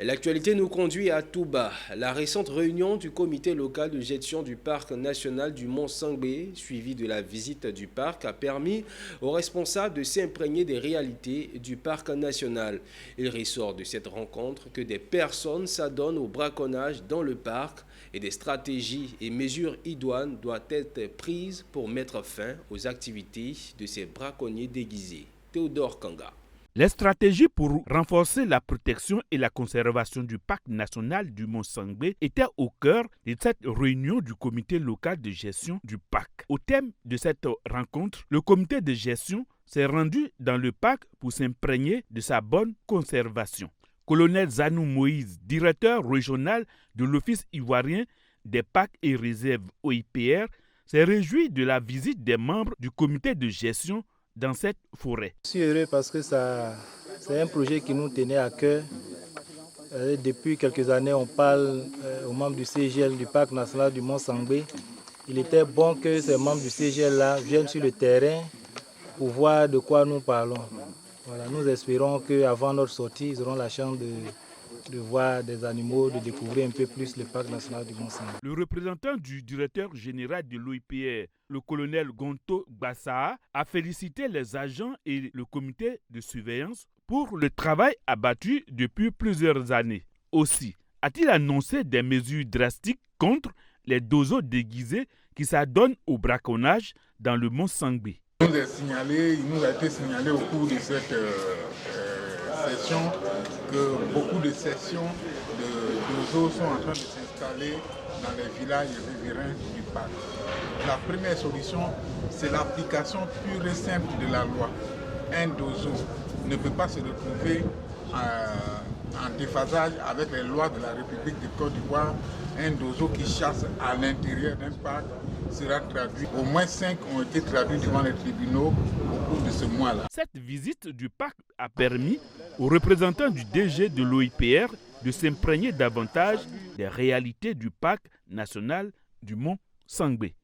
L'actualité nous conduit à Touba. La récente réunion du comité local de gestion du parc national du Mont Sangbé, suivie de la visite du parc, a permis aux responsables de s'imprégner des réalités du parc national. Il ressort de cette rencontre que des personnes s'adonnent au braconnage dans le parc et des stratégies et mesures idoines doivent être prises pour mettre fin aux activités de ces braconniers déguisés. Théodore Kanga. Les stratégies pour renforcer la protection et la conservation du parc national du Mont Sangbé étaient au cœur de cette réunion du comité local de gestion du parc. Au thème de cette rencontre, le comité de gestion s'est rendu dans le parc pour s'imprégner de sa bonne conservation. Colonel Zanou Moïse, directeur régional de l'Office ivoirien des parcs et réserves OIPR, s'est réjoui de la visite des membres du comité de gestion dans cette forêt. Je suis heureux parce que c'est un projet qui nous tenait à cœur. Depuis quelques années, on parle aux membres du CGL du Parc national du Mont Sangbé. Il était bon que ces membres du CGL-là viennent sur le terrain pour voir de quoi nous parlons. Voilà, nous espérons qu'avant notre sortie, ils auront la chance de voir des animaux, de découvrir un peu plus le Parc national du Mont Sangbé. Le représentant du directeur général de l'OIPR, le colonel Gonto Gbassaa, a félicité les agents et le comité de surveillance pour le travail abattu depuis plusieurs années. Aussi, a-t-il annoncé des mesures drastiques contre les dozos déguisés qui s'adonnent au braconnage dans le Mont Sangbé. Il nous a été signalé au cours de cette session que beaucoup de sessions d'oiseaux sont en train de s'installer dans les villages riverains du parc. La première solution, c'est l'application pure et simple de la loi. Un dozo ne peut pas se retrouver en déphasage avec les lois de la République de Côte d'Ivoire. Un dozo qui chasse à l'intérieur d'un parc sera traduit. Au moins 5 ont été traduits devant les tribunaux au cours de ce mois-là. Cette visite du parc a permis aux représentants du DG de l'OIPR de s'imprégner davantage des réalités du parc national du Mont Sangbé.